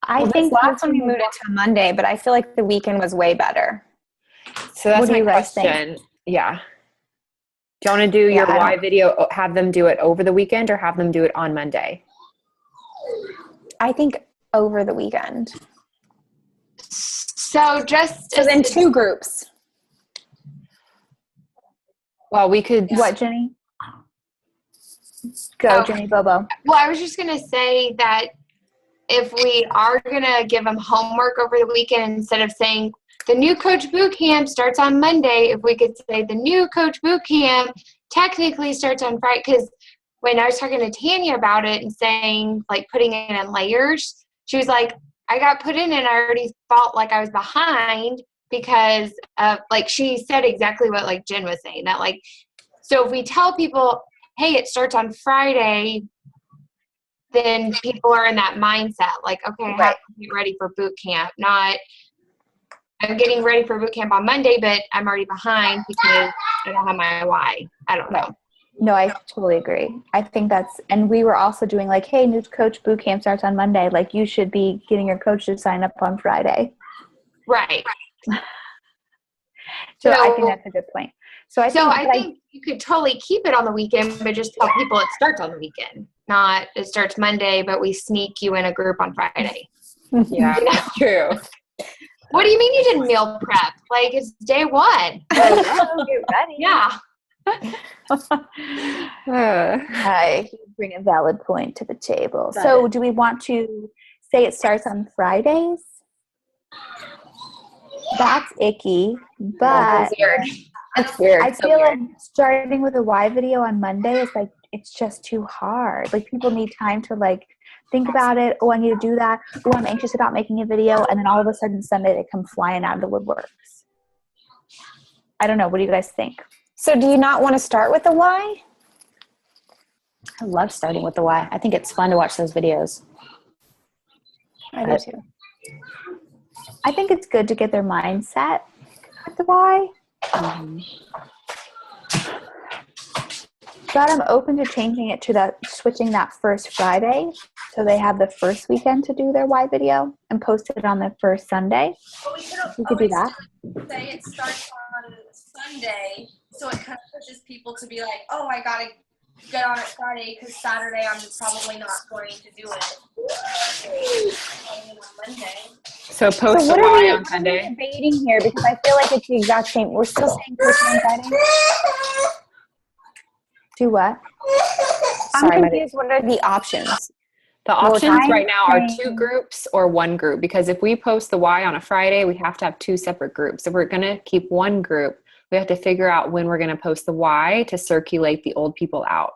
I Well, think this last one we moved it to a Monday, but I feel like the weekend was way better. So that's What do my you guys think? question. Yeah. Do you want to do your I why don't- video, have them do it over the weekend or have them do it on Monday? I think over the weekend. So So then two groups. Well, we could. What, Jenny? Go, Oh. Jenny Bobo. Well, I was just going to say that if we are going to give them homework over the weekend, instead of saying the new coach boot camp starts on Monday, if we could say the new coach boot camp technically starts on Friday. Because when I was talking to Tanya about it and saying, like, putting it in layers, she was like, I got put in and I already felt like I was behind because of, like, she said exactly what, like, Jen was saying. That, like, so if we tell people, hey, it starts on Friday, then people are in that mindset, like, okay, I have to get ready for boot camp. Not, I'm getting ready for boot camp on Monday, but I'm already behind because I don't have my why. I don't know. No, I totally agree. I think that's, and we were also doing like, hey, new coach boot camp starts on Monday. Like, you should be getting your coach to sign up on Friday. Right. So I think that's a good point. So I think you could totally keep it on the weekend, but just tell people it starts on the weekend. Not it starts Monday, but we sneak you in a group on Friday. Yeah, that's true. What do you mean you didn't meal prep? Like, it's day one. get ready. Yeah. I bring a valid point to the table. So do we want to say it starts on Fridays? That's icky, but that's weird. I feel like starting with a why video on Monday is like, it's just too hard. Like, people need time to like think about it. Oh, I need to do that. Oh, I'm anxious about making a video. And then all of a sudden Sunday they come flying out of the woodworks. I don't know. What do you guys think? So do you not want to start with the why? I love starting with the why. I think it's fun to watch those videos. I do too. I think it's good to get their mindset with the why. But I'm open to changing it to switching that first Friday, so they have the first weekend to do their why video and post it on the first Sunday. We could do that. Say it starts on Sunday, so it kind of pushes people to be like, oh, I gotta get on it Friday because Saturday I'm probably not going to do it. On Monday. So post the why on Sunday. Debating here because I feel like it's the exact same. We're still saying post on Friday. Do what? I'm confused. What are the options? The options I'm right now are saying- 2 groups or 1 group, because if we post the why on a Friday, we have to have 2 separate groups. If we're going to keep 1 group, we have to figure out when we're going to post the why to circulate the old people out.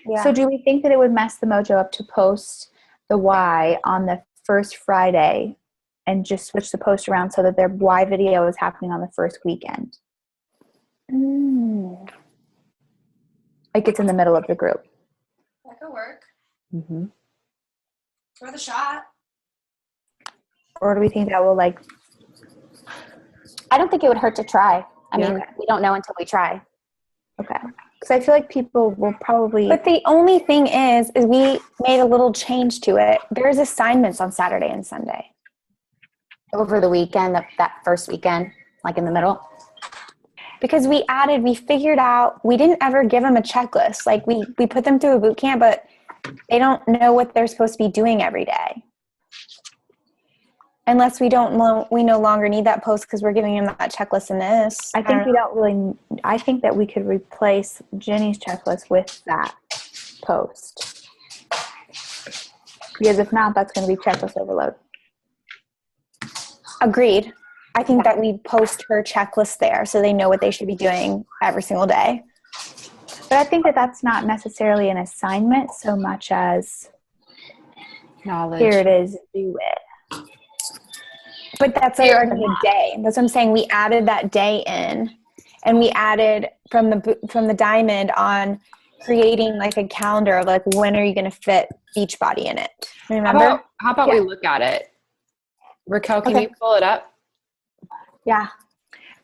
Yeah. So do we think that it would mess the mojo up to post the why on the first Friday and just switch the post around so that their why video is happening on the first weekend? Like, it's in the middle of the group. That could work. Mm-hmm. For the shot. Or do we think that will like... I don't think it would hurt to try. I Yeah. mean, we don't know until we try. Okay. Because I feel like people will probably. But the only thing is we made a little change to it. There's assignments on Saturday and Sunday. Over the weekend, that first weekend, like in the middle. Because we figured out, we didn't ever give them a checklist. Like we put them through a boot camp, but they don't know what they're supposed to be doing every day. Unless we no longer need that post because we're giving them that checklist in this. I think that we could replace Jenny's checklist with that post. Because if not, that's going to be checklist overload. Agreed. I think that we post her checklist there so they know what they should be doing every single day. But I think that that's not necessarily an assignment so much as Knowledge. Here it is, do it. But that's already a day. That's what I'm saying. We added that day in, and we added from the diamond on creating like a calendar of like when are you going to fit Beachbody in it. Remember? How about we look at it? Raquel, can you pull it up? Yeah.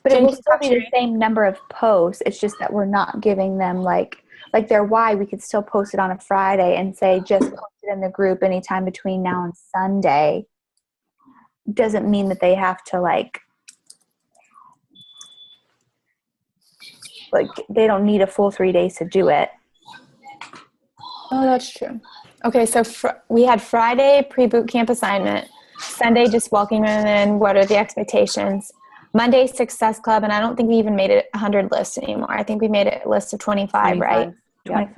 But it will still be the same number of posts. It's just that we're not giving them like their why. We could still post it on a Friday and say just post it in the group anytime between now and Sunday. Doesn't mean that they have to like they don't need a full 3 days to do it. Oh, that's true. Okay, so we had Friday pre-boot camp assignment, Sunday just walking in, what are the expectations? Monday Success Club, and I don't think we even made it 100 lists anymore. I think we made it a list of 25, right? 25.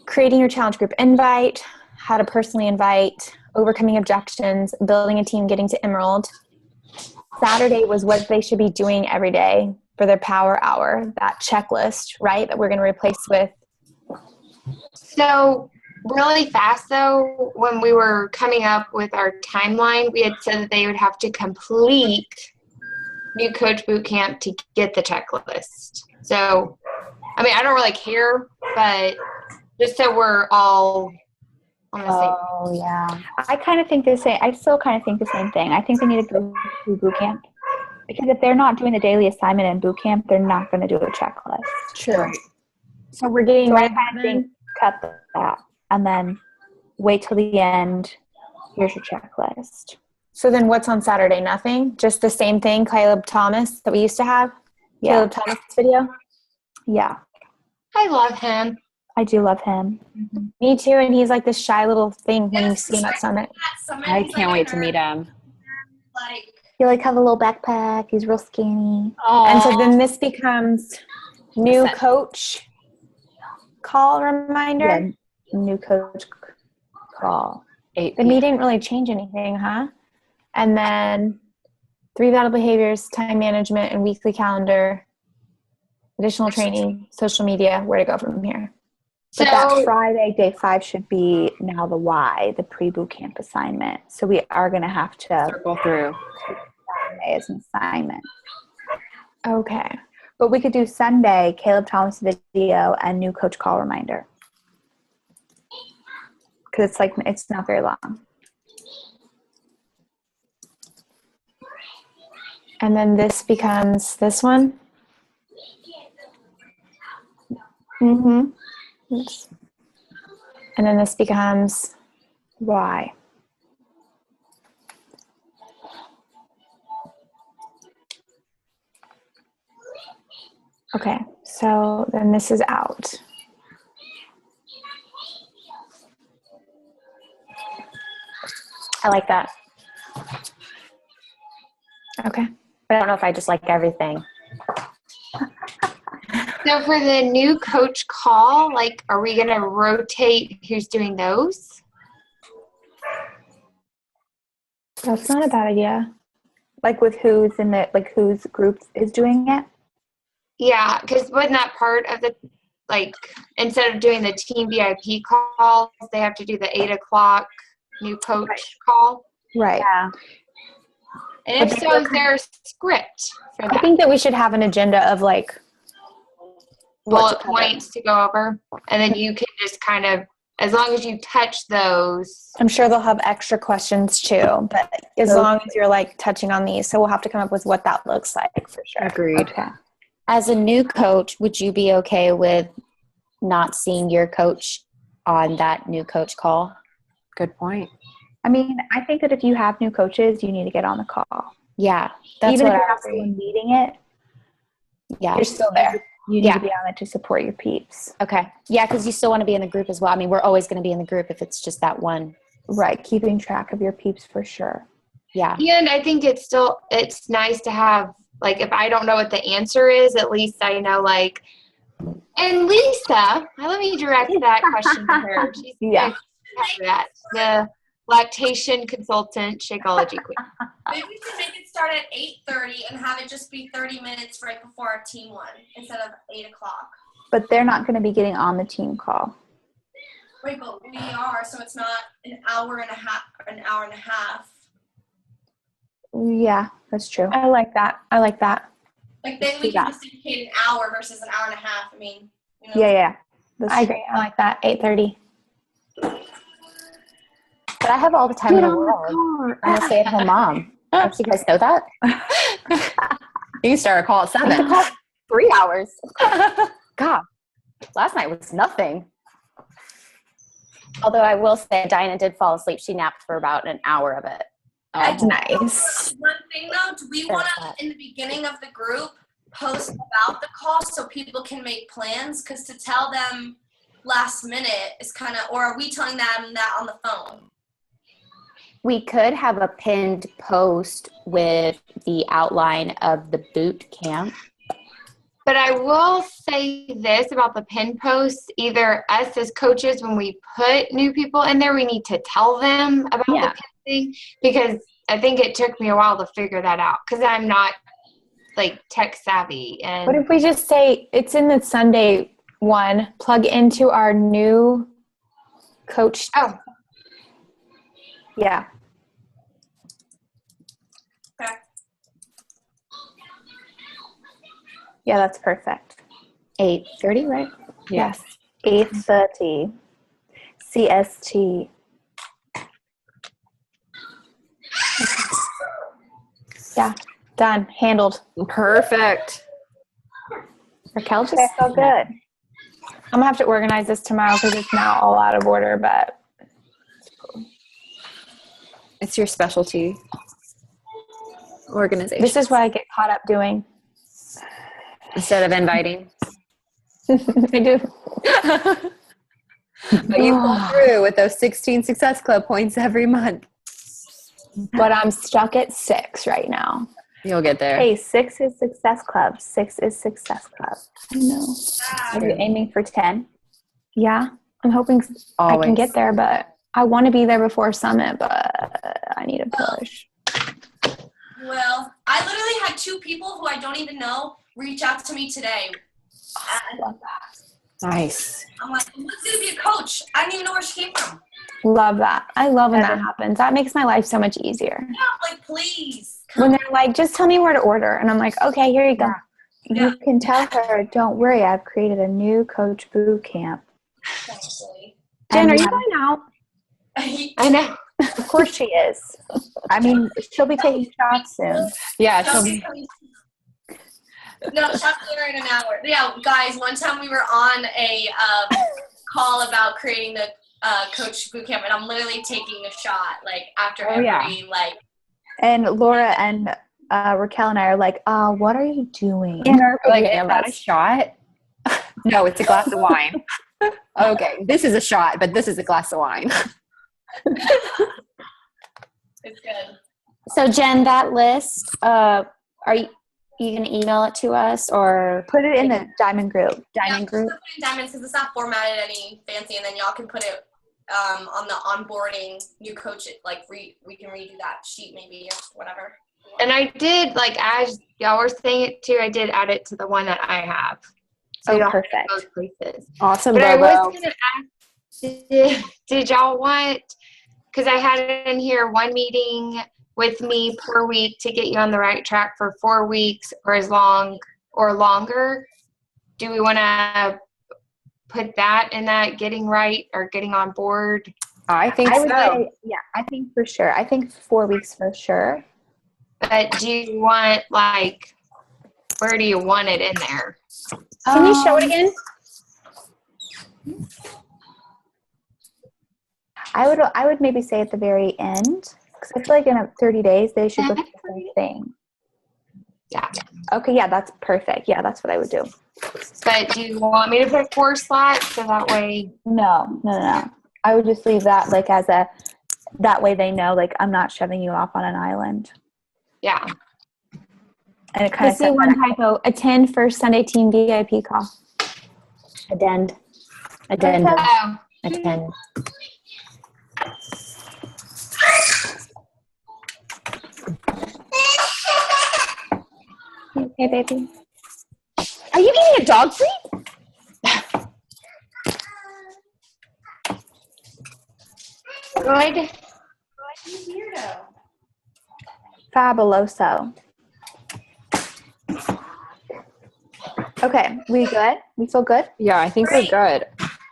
Creating your challenge group invite, how to personally invite, overcoming objections, building a team, getting to Emerald. Saturday was what they should be doing every day for their power hour, that checklist, right, that we're going to replace with. So really fast though, when we were coming up with our timeline, we had said that they would have to complete New Coach Bootcamp to get the checklist. So, I mean, I don't really care, but just so we're all on the same. Oh, yeah. I kind of think the same. I still kind of think the same thing. I think they need to go through boot camp. Because if they're not doing the daily assignment in boot camp, they're not going to do a checklist. True. So we're getting I kind of think cut that and then wait till the end. Here's your checklist. So then what's on Saturday? Nothing? Just the same thing, Caleb Thomas, that we used to have? Yeah. Caleb Thomas video? Yeah. I love him. I do love him. Mm-hmm. Me too, and he's like this shy little thing when you see him at Summit. I can't wait to meet him. He have a little backpack. He's real skinny. Aww. And so then this becomes new coach call reminder. Yeah, new coach call. 8 The meeting didn't really change anything, huh? And then 3 valuable behaviors, time management, and weekly calendar, additional training, social media, where to go from here. But that Friday, day 5, should be now the why, the pre-boot camp assignment. So we are going to have to circle through Saturday as an assignment. Okay. But we could do Sunday, Caleb Thomas video, and new coach call reminder. Because it's not very long. And then this becomes this one? Mm-hmm. Oops. And then this becomes why. Okay, so then this is out. I like that. Okay. But I don't know if I just like everything. So for the new coach call, are we going to rotate who's doing those? That's not a bad idea. With who's in the, whose group is doing it? Yeah, because wasn't that part of the, instead of doing the team VIP calls, they have to do the 8 o'clock new coach call? Right. Yeah. And if so, is there a script for that? I think that we should have an agenda of bullet points to go over, and then you can just kind of, as long as you touch those. I'm sure they'll have extra questions too, but as long as you're touching on these, so we'll have to come up with what that looks like for sure. Agreed. Okay. As a new coach, would you be okay with not seeing your coach on that new coach call? Good point. I mean, I think that if you have new coaches, you need to get on the call. Yeah, that's Even what if you're I not the agree. one leading it, Yeah. You're still there. you need Yeah. to be on it to support your peeps. Okay. Yeah, because you still want to be in the group as well. I mean, we're always going to be in the group if it's just that one. Right, keeping track of your peeps for sure. Yeah. And I think it's nice to have, like, if I don't know what the answer is, at least I know, like, and Lisa, let me direct that question to her. She's Yeah. that the lactation consultant, Shakeology queen. Maybe we can make it start at 8:30 and have it just be 30 minutes right before our team one instead of 8 o'clock. But they're not going to be getting on the team call. Wait, but we are, so it's not an hour and a half. Yeah, that's true. I like that. Like then we Yeah. can just dedicate an hour versus an hour and a half. I mean, you know. Yeah. That's I true. agree. I like that. 8:30. But I have all the time in the world. I'm a stay-at-home mom. Don't you guys know that? You can start a call at 7. 3 hours. God, last night was nothing. Although I will say Dinah did fall asleep. She napped for about an hour of it. That's nice. One thing though, do we want to, in the beginning of the group, post about the call so people can make plans? Because to tell them last minute is kind of, or are we telling them that on the phone? We could have a pinned post with the outline of the boot camp. But I will say this about the pin posts, either us as coaches, when we put new people in there, we need to tell them about the pin thing, because I think it took me a while to figure that out because I'm not like tech savvy. And What if we just say it's in the Sunday one, plug into our new coach? Oh, Yeah. Okay. Yeah, that's perfect. 8:30, right? Yes. 8:30 CST. Yeah. Done. Handled. Perfect. Raquel just Okay, so good. I'm gonna have to organize this tomorrow because it's now all out of order, but It's your specialty. Organization. this is what I get caught up doing. Instead of inviting. I do. But you pull through with those 16 Success Club points every month. But I'm stuck at 6 right now. You'll get there. Hey, 6 is Success Club. 6 is Success Club. I know. Are you aiming for 10? Yeah. I'm hoping I can Always. get there, but I want to be there before Summit, but I need a push. Well, I literally had 2 people who I don't even know reach out to me today. And Nice. I'm like, who's going to be a coach? I didn't even know where she came from. Love that. I love when that happens. That makes my life so much easier. Yeah, like, please. When they're like, just tell me where to order. And I'm like, okay, here you go. Yeah. You can tell her, don't worry, I've created a new coach boot camp. Actually. Jen, are And you going out? I know. Of course she is. I mean, she'll be taking shots soon. Yeah, No, shop dinner in an hour. Yeah, guys, one time we were on a call about creating the coach boot camp, and I'm literally taking a shot, like, after like. And Laura and Raquel and I are like, what are you doing? In our like, is pajamas. that a shot? No, it's a glass of wine. Okay, this is a shot, but this is a glass of wine. It's good. So Jen, that list, are you going to email it to us or Put it in the Diamond group. Diamond group? Put it in Diamonds because it's not formatted any fancy, and then y'all can put it on the onboarding new coach. Like we can redo that sheet maybe or whatever. And I did, like, as y'all were saying it too, I did add it to the one that I have. So Oh, y'all have perfect. both places. Awesome, But I was Bobo. going to ask, did y'all want, because I had it in here, one meeting with me per week to get you on the right track for 4 weeks or as long or longer. Do we want to put that in that getting right or getting on board? I think I would so. say, yeah, I think for sure. I think 4 weeks for sure. But do you want, like, where do you want it in there? Can you show it again? I would maybe say at the very end, because I feel like in 30 days they should look at the same thing. Yeah. Okay, yeah, that's perfect. Yeah, that's what I would do. But do you want me to put 4 slots so that way? No. I would just leave that like that way they know like I'm not shoving you off on an island. Yeah. And it kind I see one typo. Attend first Sunday team VIP call. Addend. Oh. Attend. Okay, baby. Are you eating a dog treat? Good. Fabuloso. Okay, we good? We feel good? Yeah, I think we're good.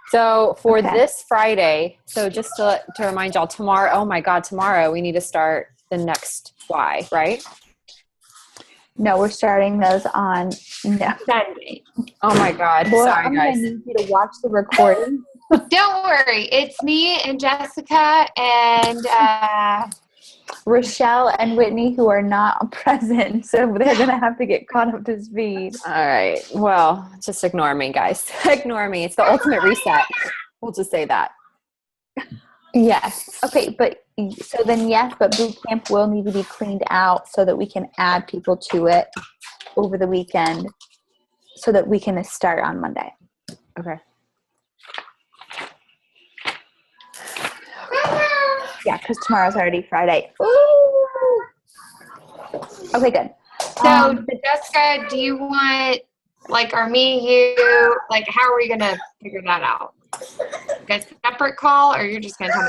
So for Okay. this Friday, so just to remind y'all, tomorrow, oh my God, tomorrow we need to start the next Y, right? No, we're starting those on Sunday. Oh my God. Well, Sorry, I'm guys. gonna need you to watch the recording. Don't worry. It's me and Jessica and Rochelle and Whitney, who are not present, so they're gonna have to get caught up to speed. All right. Well, just ignore me, guys. Ignore me. It's the ultimate reset. We'll just say that. Yes. Okay, but so then yes, but boot camp will need to be cleaned out so that we can add people to it over the weekend so that we can start on Monday. Okay. Yeah, because tomorrow's already Friday. Ooh. Okay, good. so Jessica, do you want like are me, you, like how are we gonna figure that out? Like a separate call or you're just gonna tell me?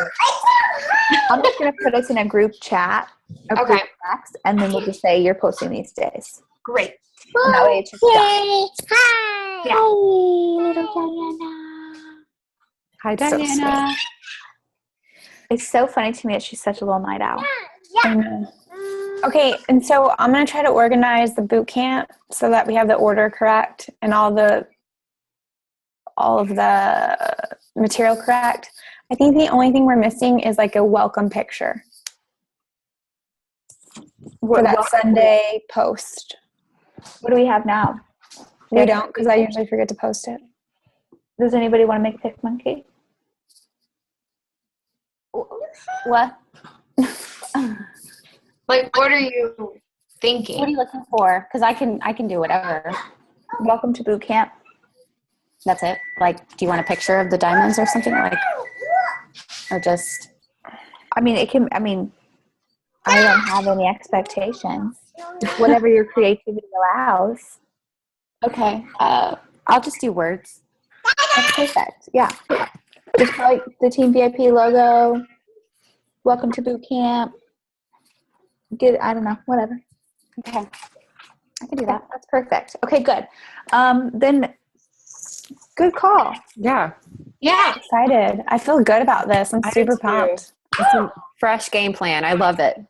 I'm just gonna put us in a group chat, Okay. group text, and then we'll just say you're posting these days. Great. And that way it's just done. Hi. Yeah. Little Diana. Hi, So Diana. It's so funny to me that she's such a little night owl. I know. Okay, and so I'm going to try to organize the boot camp so that we have the order correct and all of the material correct. I think the only thing we're missing is like a welcome picture for that Sunday post. What do we have now? We don't, because I usually forget to post it. Does anybody want to make a pick monkey? What? Like what are you thinking? What are you looking for? Because I can do whatever. Welcome to boot camp. That's it. Like, do you want a picture of the diamonds or something like, or just? I mean, I don't have any expectations. Whatever your creativity allows. Okay. I'll just do words. That's perfect. Yeah. Just like the Team VIP logo. Welcome to boot camp. I don't know, whatever. Okay. I can do that. That's perfect. Okay, good. Then good call. Yeah. Yeah. Excited. I feel good about this. I'm super too. pumped. It's a fresh game plan. I love it.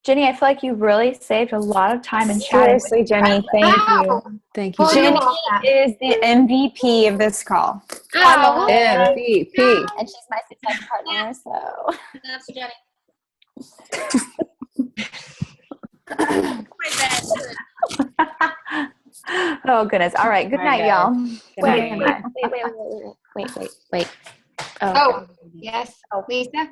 Jenny, I feel like you really saved a lot of time in chatting. Seriously, Jenny, thank you. Thank you. Well, Jenny you're welcome. is the MVP of this call. Oh, MVP. And she's my success partner, so. That's Jenny. Oh, goodness. All right. Good All night, right, y'all. Good Wait, night. wait. oh, yes. Lisa?